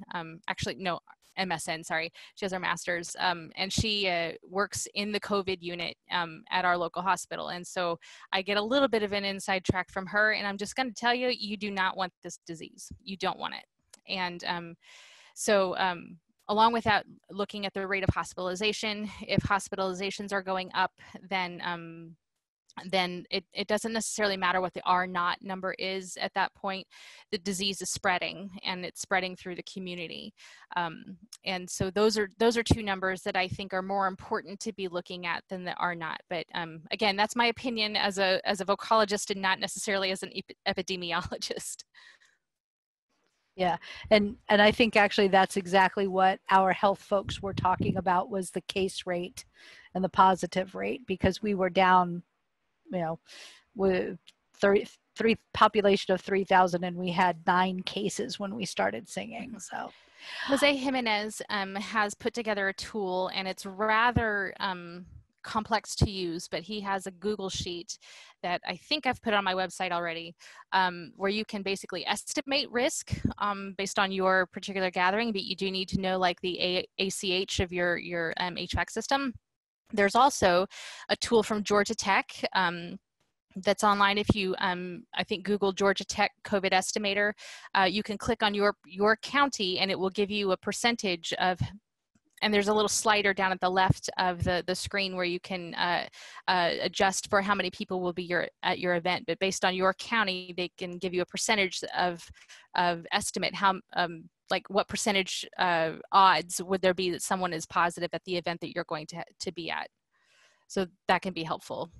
actually no, MSN, sorry. She has her master's, and she works in the COVID unit at our local hospital. And so I get a little bit of an inside track from her, and I'm just going to tell you, you do not want this disease. You don't want it. And so along with that, looking at the rate of hospitalization, if hospitalizations are going up, then it doesn't necessarily matter what the R naught number is at that point. The disease is spreading, and it's spreading through the community. And so those are 2 numbers that I think are more important to be looking at than the R naught. But again, that's my opinion as a vocalogist, and not necessarily as an epidemiologist. Yeah, and I think actually that's exactly what our health folks were talking about, was the case rate and the positive rate, because we were down, you know, with 33 population of 3,000, and we had 9 cases when we started singing. So Jose Jimenez has put together a tool, and it's rather complex to use, but he has a Google sheet that I think I've put on my website already, where you can basically estimate risk based on your particular gathering, but you do need to know like the ACH of your HVAC system. There's also a tool from Georgia Tech that's online. If you, I think, Google Georgia Tech COVID estimator, you can click on your county, and it will give you a percentage of and there's a little slider down at the left of the screen where you can adjust for how many people will be at your event. But based on your county, they can give you a percentage of estimate how like what percentage odds would there be that someone is positive at the event that you're going to be at. So that can be helpful.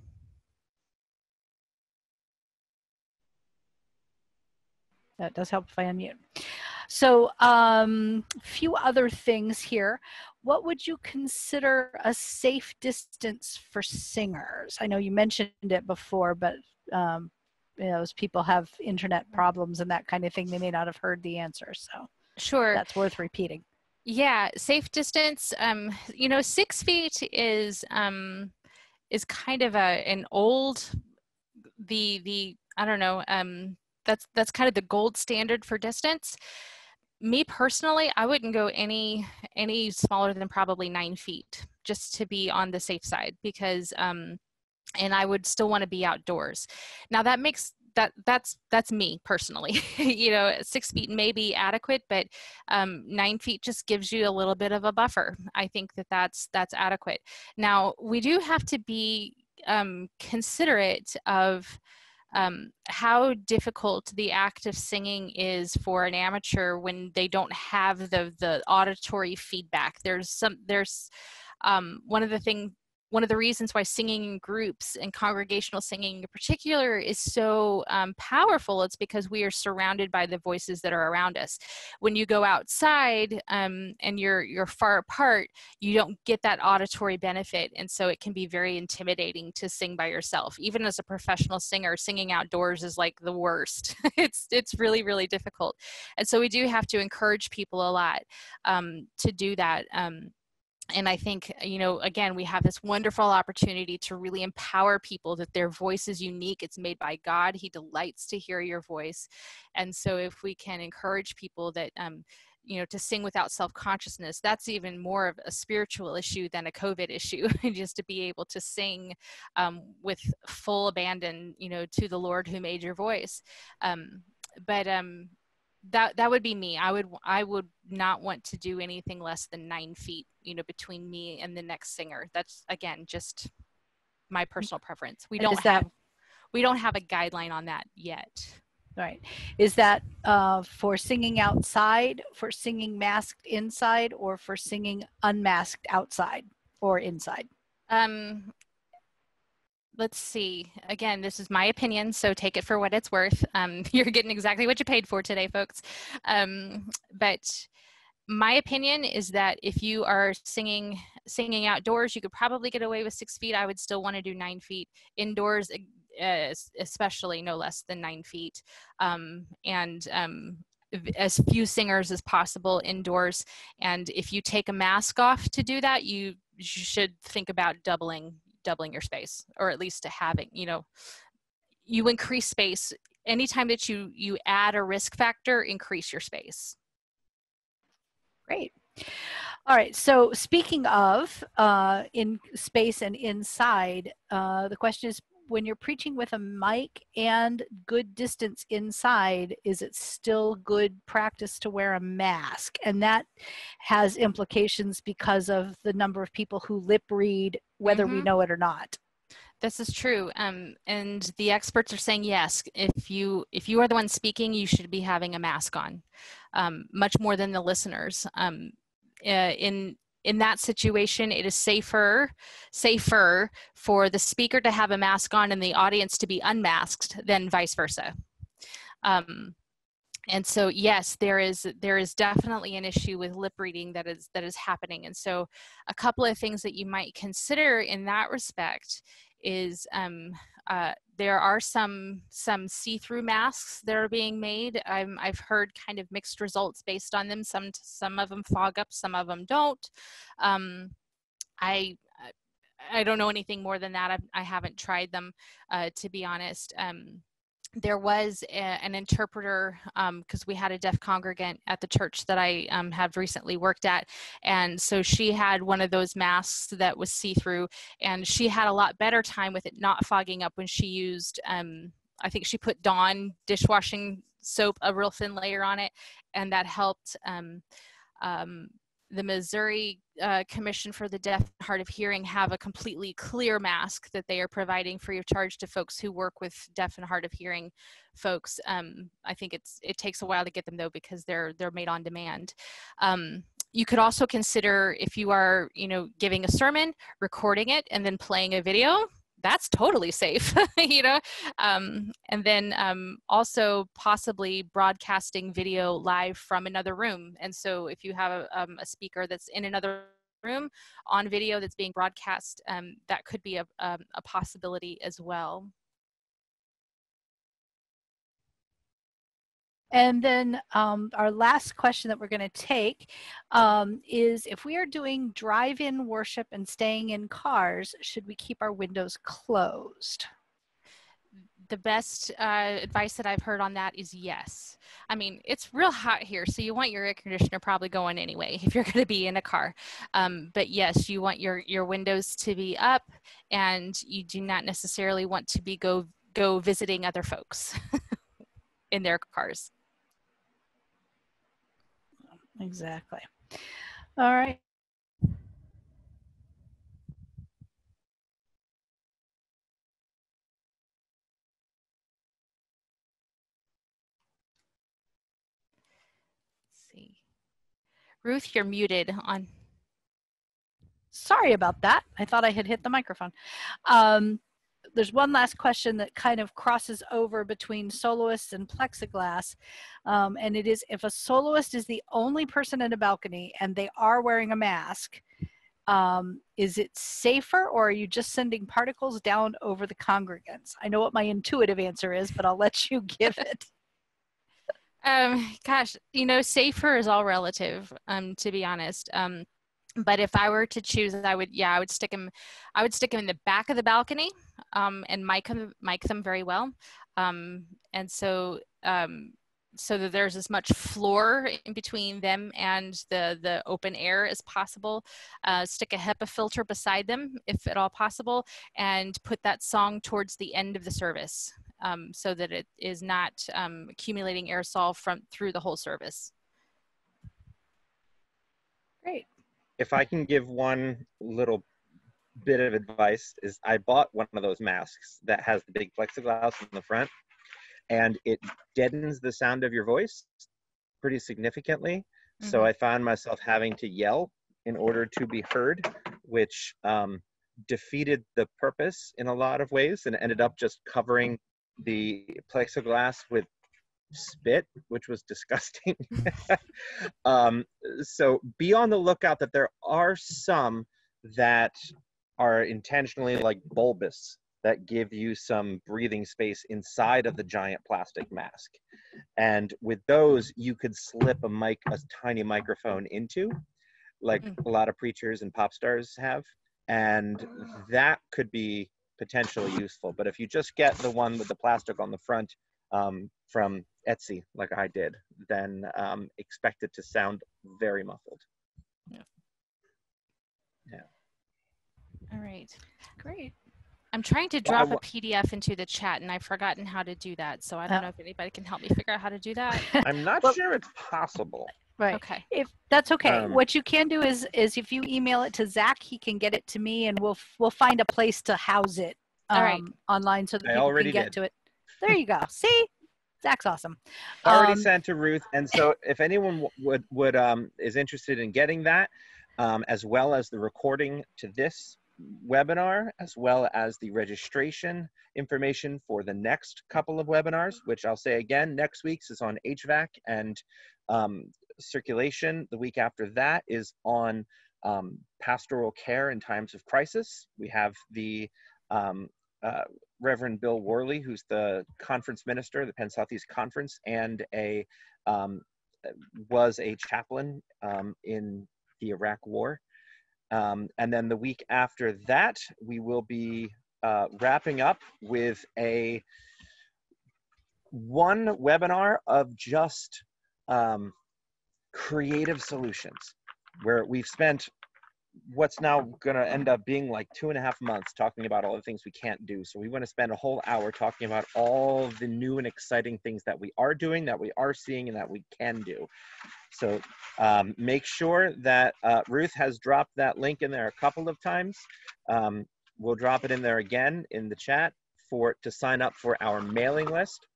That does help if I unmute. So a few other things here. What would you consider a safe distance for singers? I know you mentioned it before, but you know, as people have internet problems and that kind of thing, they may not have heard the answer. So sure, that's worth repeating. Yeah, safe distance. You know, 6 feet is kind of an old I don't know. That's kind of the gold standard for distance. Me personally, I wouldn't go any smaller than probably 9 feet, just to be on the safe side, because and I would still want to be outdoors. Now that makes that's me personally. You know, 6 feet may be adequate, but 9 feet just gives you a little bit of a buffer. I think that's adequate. Now we do have to be considerate of how difficult the act of singing is for an amateur when they don't have the auditory feedback. There's one of the reasons why singing in groups and congregational singing in particular is so powerful. It's because we are surrounded by the voices that are around us. When you go outside and you're far apart, you don't get that auditory benefit, and so it can be very intimidating to sing by yourself. Even as a professional singer, singing outdoors is like the worst. It's really, really difficult, and so we do have to encourage people a lot to do that. And I think, you know, again, we have this wonderful opportunity to really empower people that their voice is unique. It's made by God. He delights to hear your voice. And so if we can encourage people that, you know, to sing without self-consciousness, that's even more of a spiritual issue than a COVID issue, just to be able to sing with full abandon, you know, to the Lord who made your voice. That would be me. I would not want to do anything less than 9 feet, you know, between me and the next singer. That's, again, just my personal preference. We don't have a guideline on that yet. Right. Is that for singing outside, for singing masked inside, or for singing unmasked outside or inside? Let's see. Again, this is my opinion, so take it for what it's worth. You're getting exactly what you paid for today, folks. But my opinion is that if you are singing outdoors, you could probably get away with 6 feet. I would still want to do 9 feet. Indoors, especially no less than 9 feet. And as few singers as possible indoors. And if you take a mask off to do that, you should think about doubling your space, or at least to having, you know, you increase space anytime that you add a risk factor, increase your space. Great. All right, so speaking of in space and inside, the question is, when you're preaching with a mic and good distance inside, is it still good practice to wear a mask? And that has implications because of the number of people who lip read, whether we know it or not. This is true. And the experts are saying, yes, if you are the one speaking, you should be having a mask on, much more than the listeners. In that situation, it is safer for the speaker to have a mask on and the audience to be unmasked than vice versa. And so, yes, there is definitely an issue with lip reading that is happening. And so a couple of things that you might consider in that respect is there are some see-through masks that are being made. I've heard kind of mixed results based on them. Some of them fog up, some of them don't. I don't know anything more than that. I haven't tried them, to be honest. There was an interpreter, because we had a deaf congregant at the church that I have recently worked at, and so she had one of those masks that was see-through, and she had a lot better time with it not fogging up when she used, I think she put Dawn dishwashing soap, a real thin layer on it, and that helped the Missouri Commission for the Deaf and Hard of Hearing have a completely clear mask that they are providing free of charge to folks who work with deaf and hard of hearing folks. I think it takes a while to get them though, because they're made on demand. You could also consider, if you are, giving a sermon, recording it and then playing a video. That's totally safe, and then also possibly broadcasting video live from another room. And so if you have a speaker that's in another room on video that's being broadcast, that could be a possibility as well. And then our last question that we're going to take is, if we are doing drive-in worship and staying in cars, should we keep our windows closed? The best advice that I've heard on that is yes. I mean, it's real hot here, so you want your air conditioner probably going anyway if you're going to be in a car. But yes, you want your windows to be up, and you do not necessarily want to be go visiting other folks in their cars. Exactly. All right. Let's see. Ruth, you're muted on. Sorry about that. I thought I had hit the microphone. There's one last question that kind of crosses over between soloists and plexiglass. And it is, if a soloist is the only person in a balcony and they are wearing a mask, is it safer, or are you just sending particles down over the congregants? I know what my intuitive answer is, but I'll let you give it. Gosh, safer is all relative, to be honest. But if I were to choose, I would stick them in the back of the balcony, and mic them very well. And so that there's as much floor in between them and the open air as possible. Stick a HEPA filter beside them, if at all possible, and put that song towards the end of the service, so that it is not accumulating aerosol through the whole service. Great. If I can give one little bit of advice, is I bought one of those masks that has the big plexiglass in the front, and it deadens the sound of your voice pretty significantly. Mm-hmm. So I found myself having to yell in order to be heard, which defeated the purpose in a lot of ways, and ended up just covering the plexiglass with spit, which was disgusting. So be on the lookout that there are some that are intentionally like bulbous, that give you some breathing space inside of the giant plastic mask. And with those, you could slip a tiny microphone into, like a lot of preachers and pop stars have, and that could be potentially useful. But if you just get the one with the plastic on the front from Etsy, like I did, then expect it to sound very muffled. Yeah. All right. Great. I'm trying to drop a PDF into the chat, and I've forgotten how to do that. So I don't know if anybody can help me figure out how to do that. I'm not sure it's possible. Right. Okay. If that's okay. What you can do is if you email it to Zach, he can get it to me, and we'll find a place to house it online so that people can get to it. There you go. See? Zach's awesome. Already sent to Ruth, and so if anyone would is interested in getting that, as well as the recording to this webinar, as well as the registration information for the next couple of webinars, which I'll say again, next week's is on HVAC and circulation. The week after that is on pastoral care in times of crisis. We have the Reverend Bill Worley, who's the conference minister, the Penn Southeast Conference, and was a chaplain in the Iraq War. And then the week after that, we will be wrapping up with one webinar of just creative solutions, where we've spent what's now going to end up being like 2.5 months talking about all the things we can't do. So we want to spend a whole hour talking about all the new and exciting things that we are doing, that we are seeing, and that we can do. So make sure that Ruth has dropped that link in there a couple of times. We'll drop it in there again in the chat to sign up for our mailing list.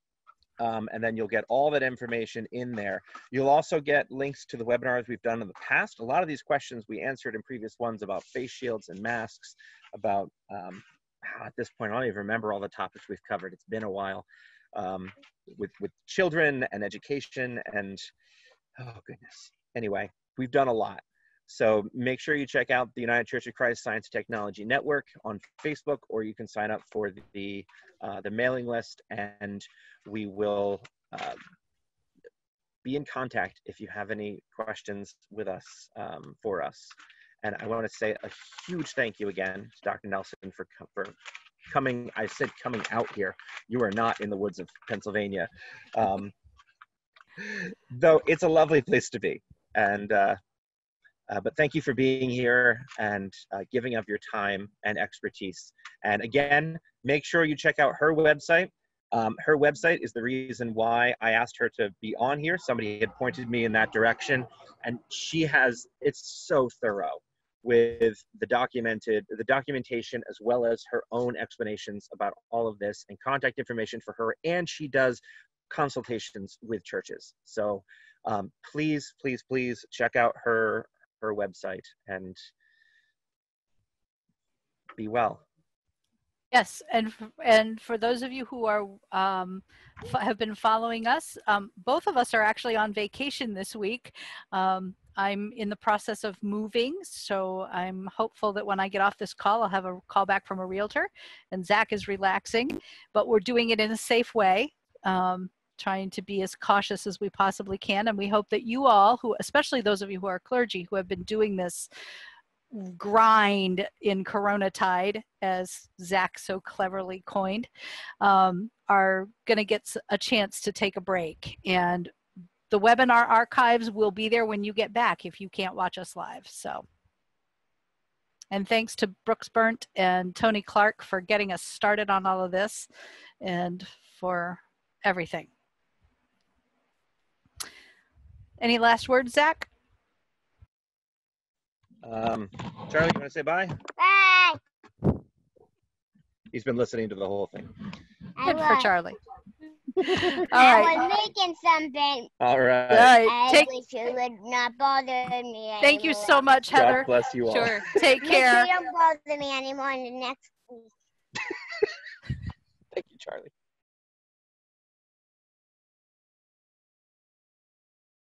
And then you'll get all that information in there. You'll also get links to the webinars we've done in the past. A lot of these questions we answered in previous ones about face shields and masks, about, at this point, I don't even remember all the topics we've covered. It's been a while, with children and education and, oh goodness. Anyway, we've done a lot. So make sure you check out the United Church of Christ Science and Technology Network on Facebook, or you can sign up for the mailing list, and we will be in contact if you have any questions with us, for us. And I want to say a huge thank you again to Dr. Nelson for coming. I said coming out here. You are not in the woods of Pennsylvania, though it's a lovely place to be. And but thank you for being here and giving of your time and expertise. And again, make sure you check out her website. Her website is the reason why I asked her to be on here. Somebody had pointed me in that direction, and it's so thorough with the documentation, as well as her own explanations about all of this, and contact information for her. And she does consultations with churches. So please, please, please check out her website and be well. Yes, and for those of you who are have been following us, both of us are actually on vacation this week. I'm in the process of moving, so I'm hopeful that when I get off this call, I'll have a call back from a realtor, and Zach is relaxing, but we're doing it in a safe way. Trying to be as cautious as we possibly can. And we hope that you all, especially those of you who are clergy, who have been doing this grind in Corona tide, as Zach so cleverly coined, are going to get a chance to take a break. And the webinar archives will be there when you get back if you can't watch us live. So, and thanks to Brooks Burnt and Tony Clark for getting us started on all of this and for everything. Any last words, Zach? Charlie, you want to say bye? Bye. He's been listening to the whole thing. Good for Charlie. All I right. was making something. All right. All right. I wish you would not bother me anymore. Thank you so much, Heather. God bless you all. Sure. Take Make care. sure you don't bother me anymore in the next week. Thank you, Charlie.